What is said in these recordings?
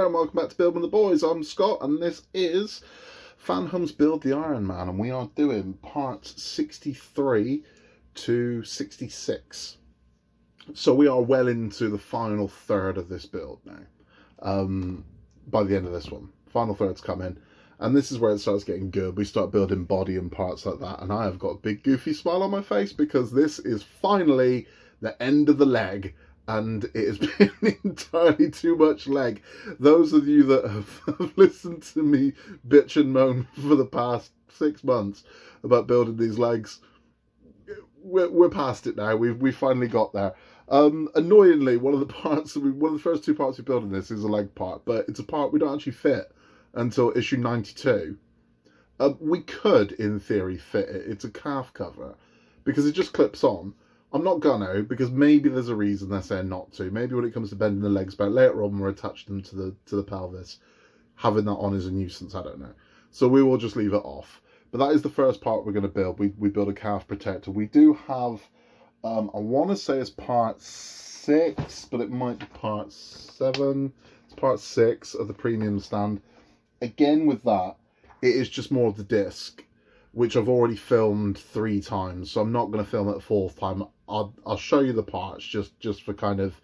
there, and welcome back to Build with the Boys. I'm Scott, and this is Fanhome's Build the Iron Man, and we are doing parts 63 to 66. So we are well into the final third of this build now. By the end of this one, final third's come in, and this is where it starts getting good. We start building body and parts like that, and I have got a big goofy smile on my face because this is finally the end of the leg. And it has been entirely too much leg. Those of you that have listened to me bitch and moan for the past 6 months about building these legs, we're past it now. We finally got there. Annoyingly, one of the first two parts we build in this is a leg part, but it's a part we don't actually fit until issue 92. We could, in theory, fit it. It's a calf cover because it just clips on. I'm not gonna, because maybe there's a reason they're saying not to. Maybe when it comes to bending the legs back later on, we're attached them to the pelvis. Having that on is a nuisance, I don't know. So we will just leave it off. But that is the first part we're going to build. We build a calf protector. We do have, I want to say it's part 6, but it might be part 7. It's part 6 of the premium stand. Again, with that, it is just more of the disc, which I've already filmed 3 times, so I'm not going to film it a 4th time. I'll show you the parts just for kind of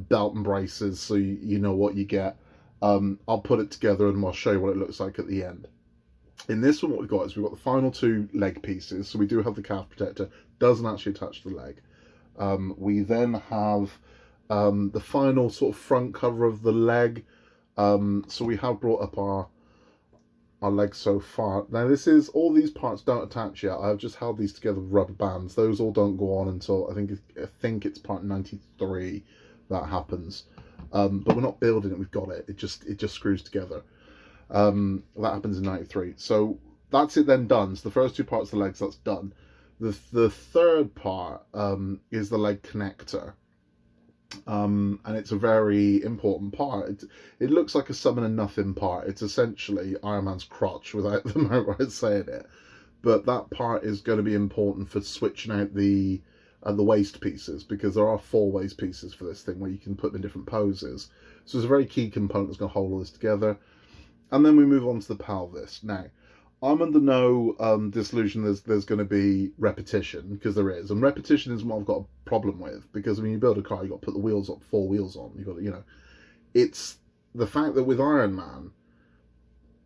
belt and braces, so you know what you get. I'll put it together and I'll show you what it looks like at the end. In this one, what we've got is we've got the final 2 leg pieces. So we do have the calf protector, doesn't actually attach to the leg. We then have the final sort of front cover of the leg. So we have brought up our legs so far. Now this is, all these parts don't attach yet. I've just held these together with rubber bands. Those all don't go on until I think it's part 93 that happens. But we're not building it, we've got it. It just screws together. That happens in 93. So that's it then done. So the first 2 parts of the legs, that's done. The third part is the leg connector. And it's a very important part. It looks like a summon and nothing part. It's essentially Iron Man's crotch without the motorized saying it. But that part is going to be important for switching out the waist pieces, because there are 4 waist pieces for this thing where you can put them in different poses. So it's a very key component that's going to hold all this together. And then we move on to the pelvis. Now, I'm under no disillusion there's going to be repetition, because there is. And repetition is what I've got a problem with, because when you build a car, you've got to put the wheels up, 4 wheels on. You've got to, you know, it's the fact that with Iron Man,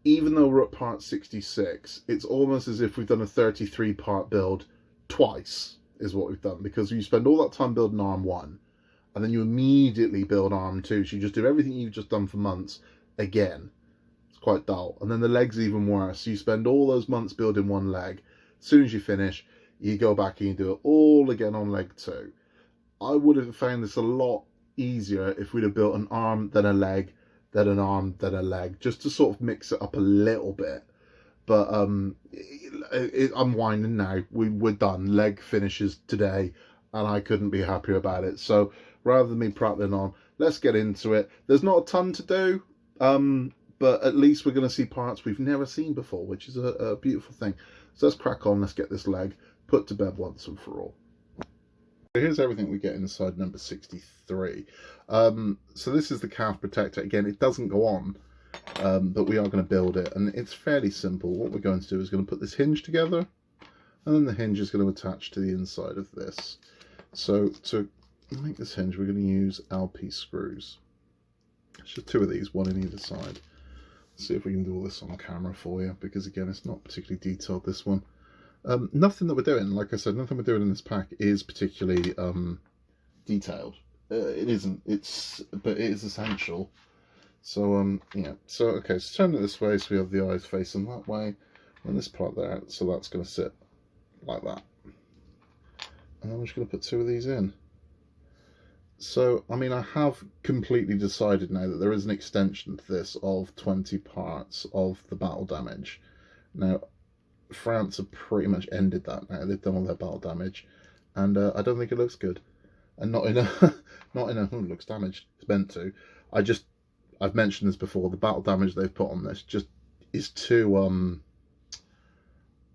even though we're at part 66, it's almost as if we've done a 33 part build twice, is what we've done, because you spend all that time building arm 1, and then you immediately build arm 2. So you just do everything you've just done for months again. Quite dull. And then the leg's even worse. You spend all those months building one leg. As soon as you finish, you go back and you do it all again on leg 2. I would have found this a lot easier if we'd have built an arm, then a leg, then an arm, then a leg, just to sort of mix it up a little bit. But I'm whining now. We're done. Leg finishes today, and I couldn't be happier about it. So rather than me prattling on, let's get into it. There's not a ton to do. But at least we're going to see parts we've never seen before, which is a beautiful thing. So let's crack on, let's get this leg put to bed once and for all. Here's everything we get inside number 63. So this is the calf protector. Again, it doesn't go on, but we are going to build it. And it's fairly simple. What we're going to do is going to put this hinge together, and then the hinge is going to attach to the inside of this. So to make this hinge, we're going to use LP screws. It's just 2 of these, 1 in either side. See if we can do all this on camera for you, because again, it's not particularly detailed, this one. Nothing that we're doing, like I said, nothing we're doing in this pack is particularly detailed. It isn't, but it is essential. So yeah, so okay, so turn it this way so we have the eyes facing that way, and this part there, so that's going to sit like that. And then we're just going to put 2 of these in. So, I mean, I have completely decided now that there is an extension to this of 20 parts of the battle damage. Now, France have pretty much ended that now. They've done all their battle damage, and I don't think it looks good. And not in a, it looks damaged. It's meant to. I've mentioned this before. The battle damage they've put on this just is too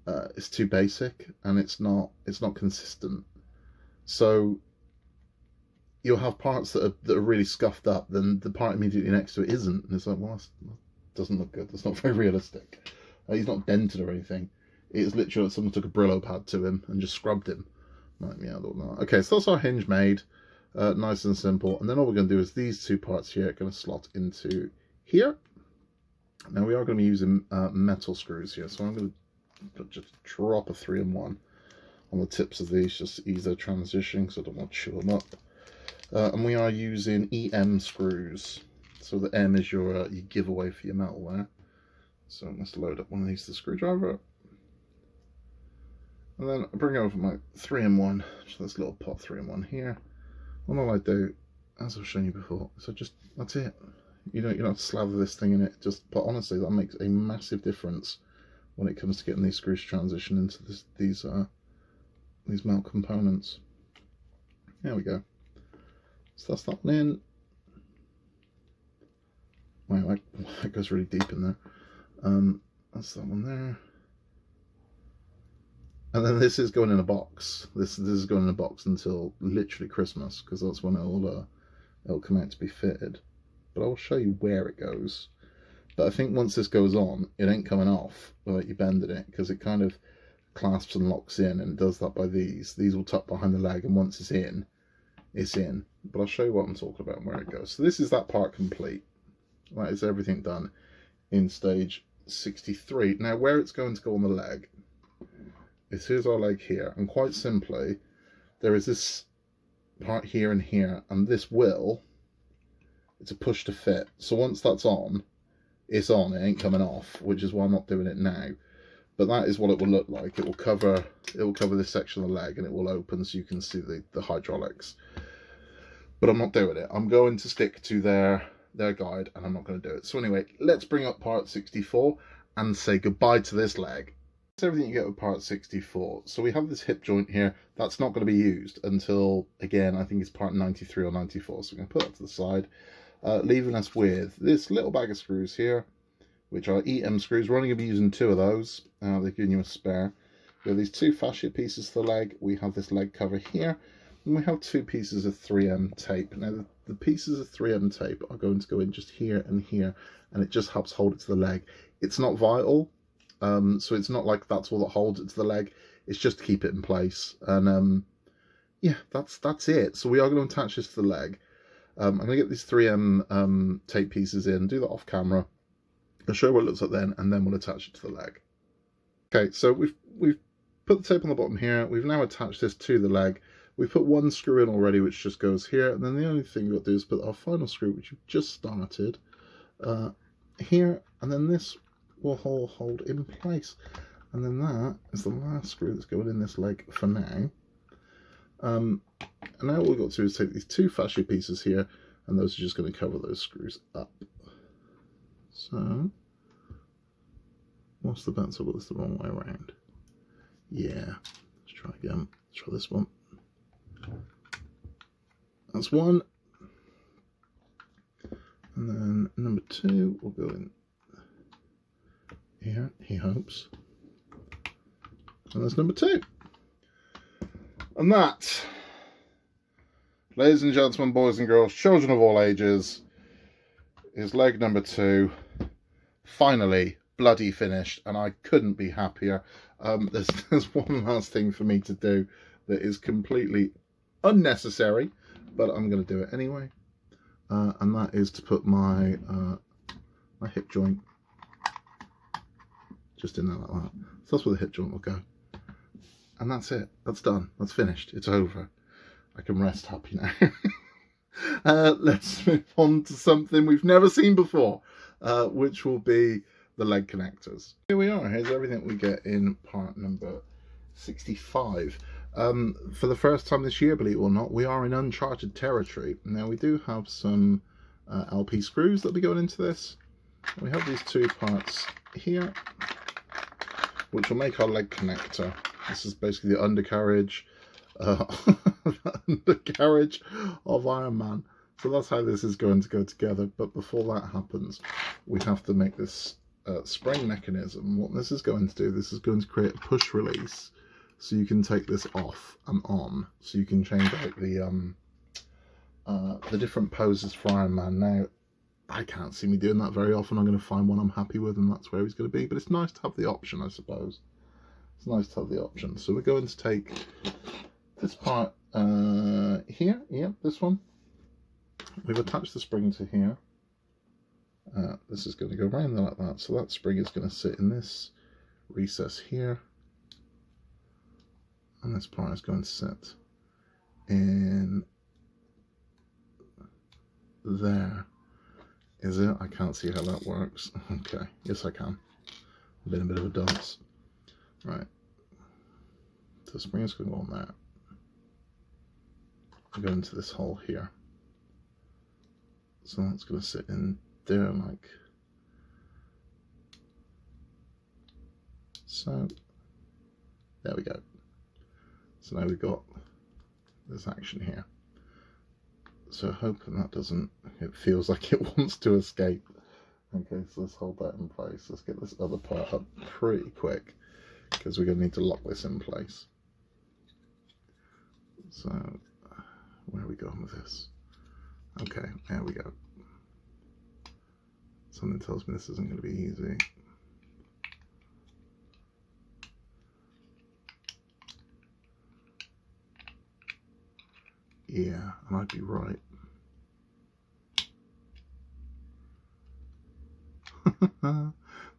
it's too basic, and it's not consistent. So you'll have parts that are really scuffed up, then the part immediately next to it isn't. And it's like, well, that doesn't look good. That's not very realistic. He's not dented or anything. It's literally like someone took a Brillo pad to him and just scrubbed him. Like, yeah, I don't know. Okay, so that's our hinge made. Nice and simple. And then all we're going to do is these two parts here are going to slot into here. Now we are going to be using metal screws here. So I'm going to just drop a 3-in-1 on the tips of these, just to ease their transition, because I don't want to chew them up. And we are using EM screws. So the M is your giveaway for your metal there. So let's load up one of these to the screwdriver. And then I bring over my 3-in-1, so this little pot 3-in-1 here. And all I do, as I've shown you before, so just, that's it. You don't have to slather this thing in it. But honestly, that makes a massive difference when it comes to getting these screws to transition into these metal components. There we go. So that's that one in. Wow, that goes really deep in there. That's that one there. And then this is going in a box. This is going in a box until literally Christmas, because that's when it'll come out to be fitted. But I'll show you where it goes. But I think once this goes on, it ain't coming off without you bending it, because it kind of clasps and locks in, and it does that by these. These will tuck behind the leg, and once it's in, it's in. But I'll show you what I'm talking about and where it goes. So this is that part complete. That is everything done in stage 63. Now where it's going to go on the leg is, here's our leg here, and quite simply there is this part here and here, and this it's a push to fit. So once that's on, it's on, it ain't coming off, which is why I'm not doing it now. But that is what it will look like. It will cover this section of the leg, and it will open so you can see the hydraulics. But I'm not doing it. I'm going to stick to their guide, and I'm not going to do it. So anyway, let's bring up part 64 and say goodbye to this leg. That's everything you get with part 64. So we have this hip joint here. That's not going to be used until, again, I think it's part 93 or 94. So we're going to put that to the side, leaving us with this little bag of screws here, which are EM screws. We're only going to be using 2 of those. They've given you a spare. We have these 2 fascia pieces for the leg. We have this leg cover here, and we have 2 pieces of 3M tape. Now the pieces of 3M tape are going to go in just here and here, and it just helps hold it to the leg. It's not vital, so it's not like that's all that holds it to the leg. It's just to keep it in place. And yeah, that's it. So we are going to attach this to the leg. I'm going to get these 3M tape pieces in, do that off camera. I'll show you what it looks like then, and then we'll attach it to the leg. Okay, so we've put the tape on the bottom here. We've now attached this to the leg. We've put 1 screw in already, which just goes here. And then the only thing we've got to do is put our final screw, which we've just started, here. And then this will hold in place. And then that is the last screw that's going in this leg for now. And now what we've got to do is take these 2 fascia pieces here, and those are just going to cover those screws up. So, what's the bet? So I got this the wrong way around. Yeah, let's try again. Let's try this one. That's 1. And then number 2 will go in here, he hopes. And there's number 2. And that, ladies and gentlemen, boys and girls, children of all ages, is leg number 2. Finally bloody finished, and I couldn't be happier. There's one last thing for me to do that is completely unnecessary, but I'm going to do it anyway, and that is to put my my hip joint just in there like that. So that's where the hip joint will go, and that's it. That's done. That's finished. It's over. I can rest happy now. Let's move on to something we've never seen before, which will be the leg connectors. Here we are. Here's everything we get in part number 65. For the first time this year, believe it or not, we are in uncharted territory. Now we do have some LP screws that'll be going into this. We have these 2 parts here, which will make our leg connector. This is basically the undercarriage, undercarriage of Iron Man. So that's how this is going to go together. But before that happens, we have to make this spring mechanism. What this is going to do, this is going to create a push release, so you can take this off and on, so you can change out the different poses for Iron Man. Now, I can't see me doing that very often. I'm going to find one I'm happy with, and that's where he's going to be. But it's nice to have the option, I suppose. It's nice to have the option. So we're going to take this part here. Yep, this one. We've attached the spring to here. This is going to go around there like that. So that spring is going to sit in this recess here. And this part is going to sit in there. Is it? I can't see how that works. Okay, yes I can. Been a bit of a dunce. Right. So the spring is going to go on there. Go into this hole here. So that's going to sit in there like so. There we go. So now we've got this action here. So hoping that doesn't, it feels like it wants to escape. Okay, so let's hold that in place. Let's get this other part up pretty quick, because we're going to need to lock this in place. So, where are we going with this? Okay, there we go. Something tells me this isn't going to be easy. Yeah, I might be right.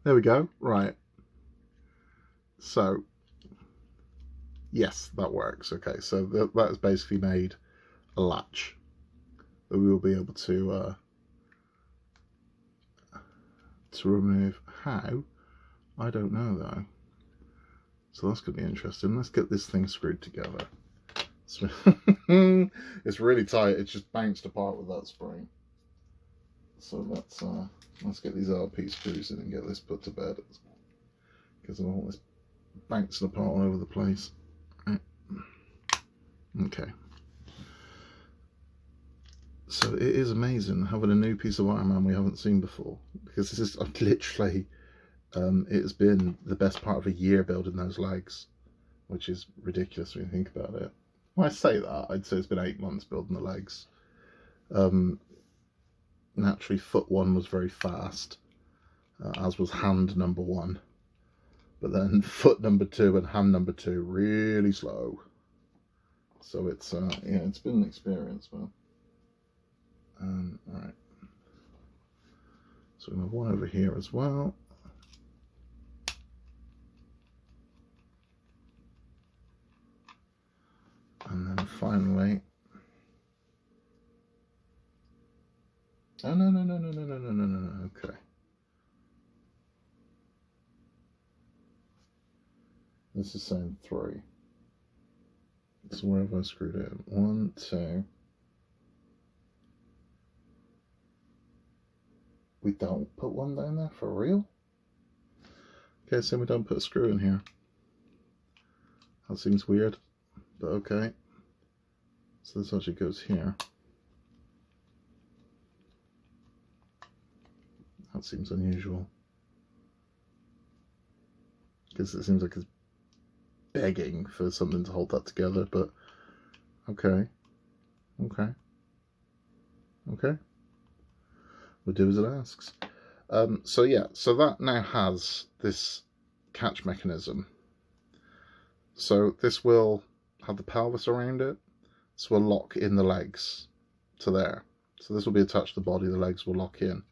There we go. Right. So, yes, that works. Okay, so that has basically made a latch that we will be able to remove. How? I don't know though. So that's going to be interesting. Let's get this thing screwed together. It's really tight. It's just bounced apart with that spring. So let's get these RP screws in and get this put to bed, because I don't want this bouncing apart all over the place. Right. Okay. So it is amazing having a new piece of Iron Man we haven't seen before, because this is literally it has been the best part of a year building those legs, which is ridiculous when you think about it. When I say that, I'd say it's been 8 months building the legs. Naturally, foot one was very fast, as was hand number one. But then foot number two and hand number two really slow. So it's yeah, it's been an experience, man. All right. So we have one over here as well. And then finally, oh no, okay. This is saying 3. So where have I screwed in? 1, 2. We don't put one down there for real? Okay, so we don't put a screw in here. That seems weird. But okay, so this actually goes here. That seems unusual, because it seems like it's begging for something to hold that together, but okay, okay, we'll do as it asks. So yeah, so that now has this catch mechanism. So this will have the pelvis around it, so we'll lock in the legs to there. So this will be attached to the body, the legs will lock in.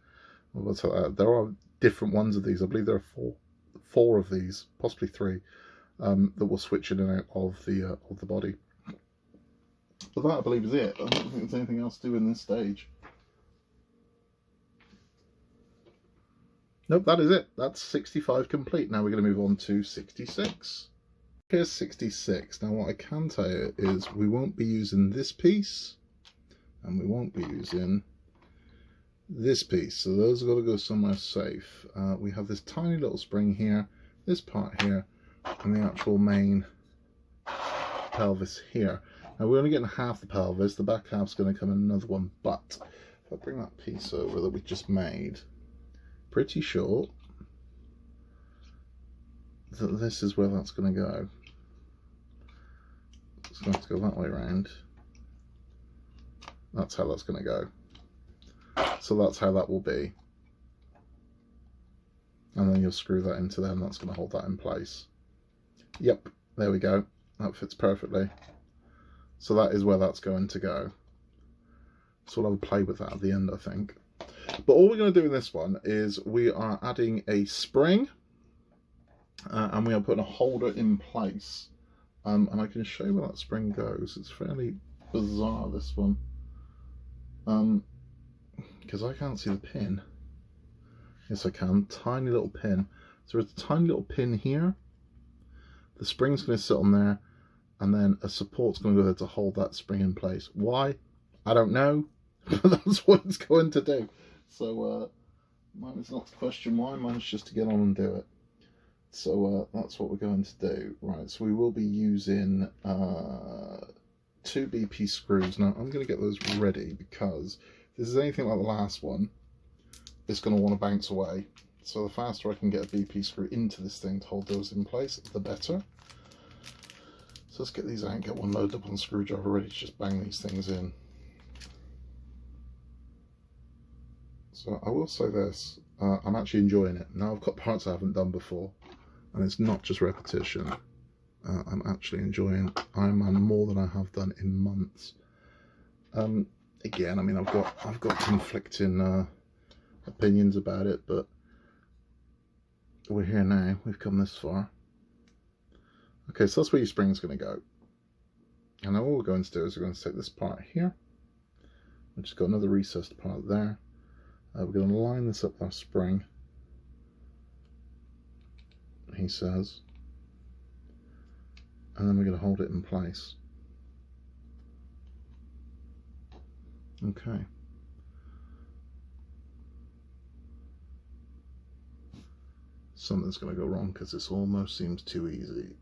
There are different ones of these. I believe there are four of these, possibly 3, that will switch in and out of the body. But that, I believe, is it. I don't think there's anything else to do in this stage. Nope, that is it. That's 65 complete. Now we're going to move on to 66. Here's 66. Now what I can tell you is we won't be using this piece, and we won't be using this piece. So those have got to go somewhere safe. We have this tiny little spring here, this part here, and the actual main pelvis here. Now we're only getting half the pelvis. The back half's going to come in another one, but if I bring that piece over that we just made, pretty sure that this is where that's going to go. It's going to have to go that way around. That's how that's going to go. So that's how that will be. And then you'll screw that into there, and that's going to hold that in place. Yep, there we go. That fits perfectly. So that is where that's going to go. So we'll have a play with that at the end, I think. But all we're going to do in this one is we are adding a spring, and we are putting a holder in place. And I can show you where that spring goes. It's fairly bizarre, this one. Because I can't see the pin. Yes, I can. Tiny little pin. So there's a tiny little pin here. The spring's going to sit on there, and then a support's going to go there to hold that spring in place. Why? I don't know, but that's what it's going to do. So mine is not to question why, mine's just to get on and do it. So that's what we're going to do. Right, so we will be using 2 BP screws. Now I'm going to get those ready, because if this is anything like the last one, it's going to want to bounce away. So the faster I can get a BP screw into this thing to hold those in place, the better. So let's get these out and get one loaded up on the screwdriver ready to just bang these things in. So I will say this, I'm actually enjoying it. Now I've got parts I haven't done before, and it's not just repetition. I'm actually enjoying Iron Man more than I have done in months. Again, I mean, I've got conflicting opinions about it, but we're here now. We've come this far. Okay, so that's where your spring's going to go. And now what we're going to do is we're going to take this part here, which has got another recessed part there. We're going to line this up with our spring, he says, and then we're going to hold it in place. Okay. Something's going to go wrong because this almost seems too easy.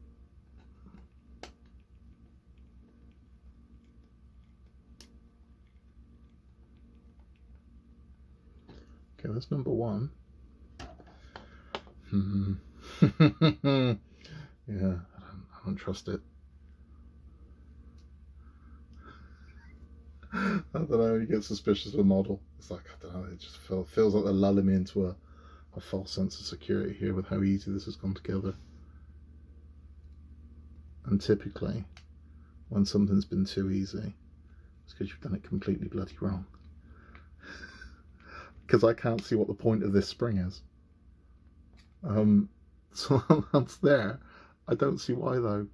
Okay, that's number one. Yeah, I don't trust it. I don't know, you get suspicious of a model. It's like, I don't know, it just feels like they're lulling me into a false sense of security here with how easy this has gone together. And typically, when something's been too easy, it's because you've done it completely bloody wrong. Because I can't see what the point of this spring is. So that's there. I don't see why though.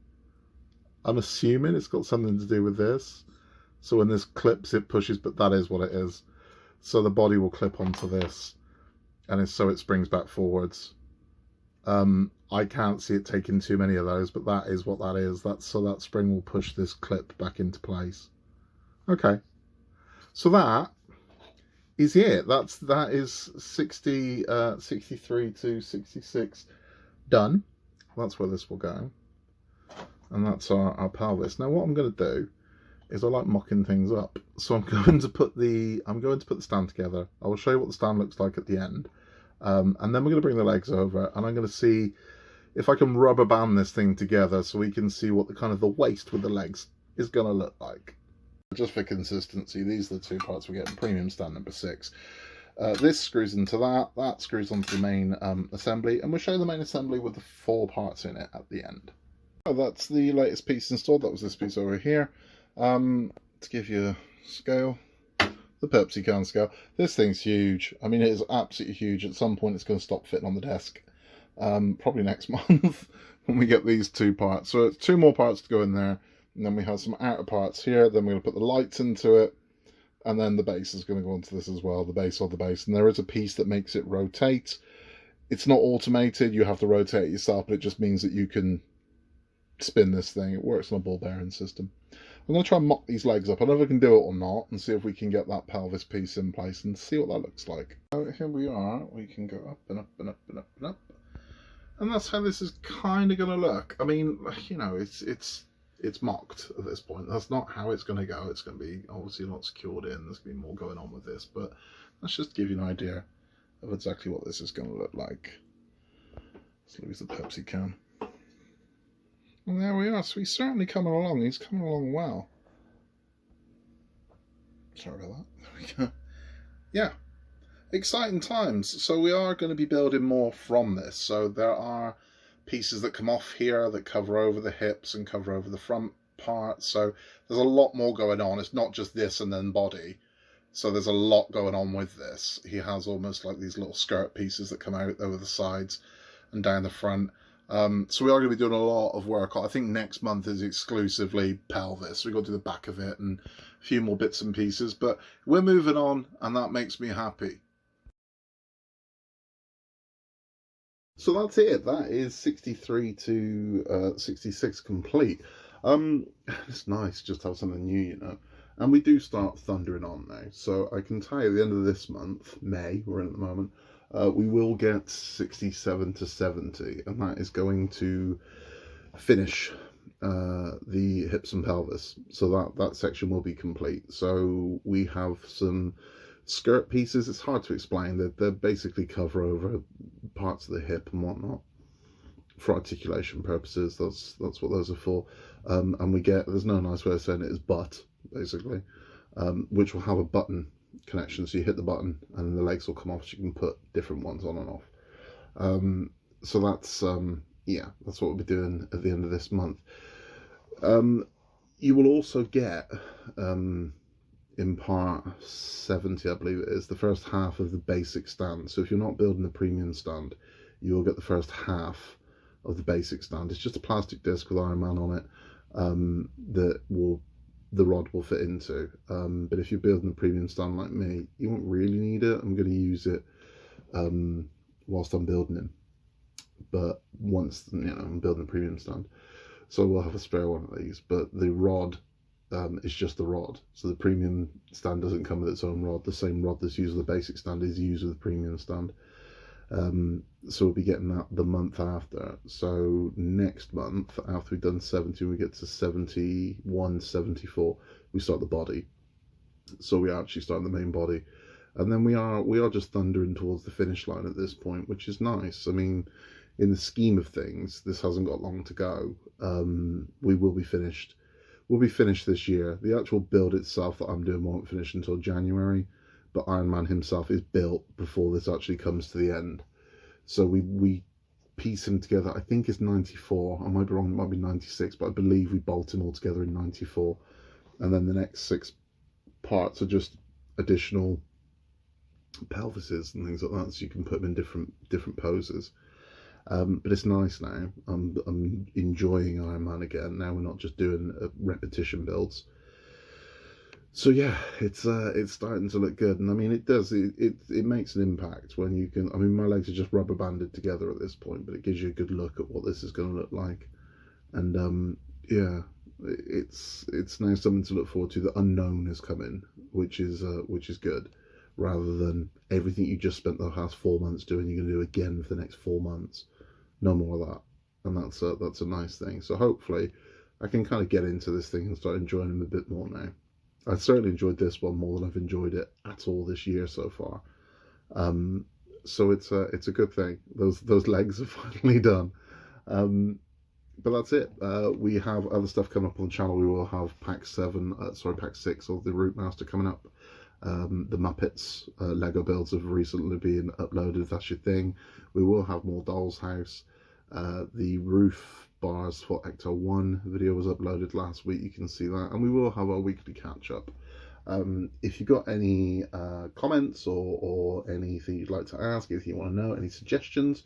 I'm assuming it's got something to do with this. So when this clips, it pushes, but that is what it is. So the body will clip onto this, and so it springs back forwards. I can't see it taking too many of those, but that is what that is. So that spring will push this clip back into place. Okay, so that is it. That is 63 to 66 done. That's where this will go, and that's our pelvis. Now what I'm going to do is I like mocking things up, so I'm going to put the stand together. I will show you what the stand looks like at the end, and then we're going to bring the legs over, and I'm going to see if I can rubber band this thing together so we can see what the kind of the waist with the legs is going to look like. Just for consistency, these are the two parts we're getting. Premium stand number 6. This screws into that screws onto the main assembly, and we'll show you the main assembly with the 4 parts in it at the end. Oh, that's the latest piece installed. That was this piece over here. To give you a scale, the Pepsi can scale, this thing's huge. I mean, it is absolutely huge. At some point it's going to stop fitting on the desk, probably next month when we get these 2 parts. So it's 2 more parts to go in there, and then we have some outer parts here. Then we're going to put the lights into it, and then the base is going to go into this as well, the base of the base. And there is a piece that makes it rotate. It's not automated, you have to rotate it yourself, but it just means that you can spin this thing. It works on a ball bearing system. I'm going to try and mock these legs up. I don't know if I can do it or not, and see if we can get that pelvis piece in place and see what that looks like. So here we are. We can go up and up and up and up and up. And that's how this is kind of going to look. I mean, you know, it's mocked at this point. That's not how it's going to go. It's going to be obviously not secured in. There's going to be more going on with this, but let's just give you an idea of exactly what this is going to look like. Let's lose the Pepsi can. And there we are. So he's certainly coming along. He's coming along well. Sorry about that. There we go. Yeah, exciting times. So we are going to be building more from this. So there are pieces that come off here that cover over the hips and cover over the front part. So there's a lot more going on. It's not just this and then body. So there's a lot going on with this. He has almost like these little skirt pieces that come out over the sides and down the front. So we are going to be doing a lot of work. I think next month is exclusively pelvis. We've got to do the back of it and a few more bits and pieces. But we're moving on, and that makes me happy. So that's it. That is 63 to 66 complete. It's nice just to have something new, you know. And we do start thundering on now. So I can tell you at the end of this month, May, we're in at the moment, we will get 67 to 70, and that is going to finish the hips and pelvis. So that section will be complete. So we have some skirt pieces. It's hard to explain. They basically cover over parts of the hip and whatnot for articulation purposes. That's what those are for. And we get, there's no nice way of saying it, is butt, basically, which will have a button connection. So you hit the button and the legs will come off, so you can put different ones on and off. So that's yeah, that's what we'll be doing at the end of this month. You will also get in part 70, I believe it is, the first half of the basic stand. So if you're not building the premium stand, you will get the first half of the basic stand. It's just a plastic disc with Iron Man on it that the rod will fit into. But if you're building a premium stand like me, you won't really need it. I'm going to use it whilst I'm building him. But once, you know, I'm building a premium stand, so we'll have a spare one of these. But the rod is just the rod. So the premium stand doesn't come with its own rod. The same rod that's used with the basic stand is used with the premium stand. So we'll be getting that the month after. So next month, after we've done 70, we get to 71, 74, we start the body. So we actually start the main body, and then we are just thundering towards the finish line at this point, which is nice. I mean, in the scheme of things, this hasn't got long to go. We will be finished. We'll be finished this year. The actual build itself that I'm doing won't finish until January, but Iron Man himself is built before this actually comes to the end. So we piece him together. I think it's 94. I might be wrong. It might be 96, but I believe we bolt him all together in 94. And then the next 6 parts are just additional pelvises and things like that, so you can put them in different poses. But it's nice now. I'm enjoying Iron Man again. Now we're not just doing repetition builds. So yeah, it's starting to look good, and I mean, it does. It makes an impact when you can. I mean, my legs are just rubber banded together at this point, but it gives you a good look at what this is going to look like. And yeah, it's now something to look forward to. The unknown is coming, which is good, rather than everything you just spent the past 4 months doing, you're going to do again for the next 4 months. No more of that, and that's a nice thing. So hopefully, I can kind of get into this thing and start enjoying them a bit more now. I've certainly enjoyed this one more than I've enjoyed it at all this year so far. So it's a good thing. Those legs are finally done. But that's it. We have other stuff coming up on the channel. We will have pack 6 of the Root Master coming up. The Muppets Lego builds have recently been uploaded, if that's your thing. We will have more Doll's House. The roof bars for Ecto 1 video was uploaded last week. You can see that, and we will have our weekly catch up. If you've got any comments or anything you'd like to ask, anything you want to know, any suggestions,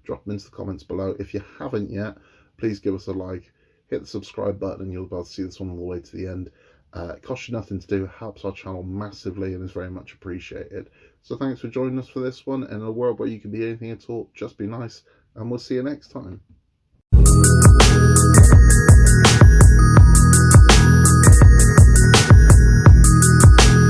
drop them into the comments below. If you haven't yet, please give us a like, hit the subscribe button, and you'll be able to see this one all the way to the end. It costs you nothing to do, it helps our channel massively, and is very much appreciated. So thanks for joining us for this one. In a world where you can be anything at all, just be nice, and we'll see you next time.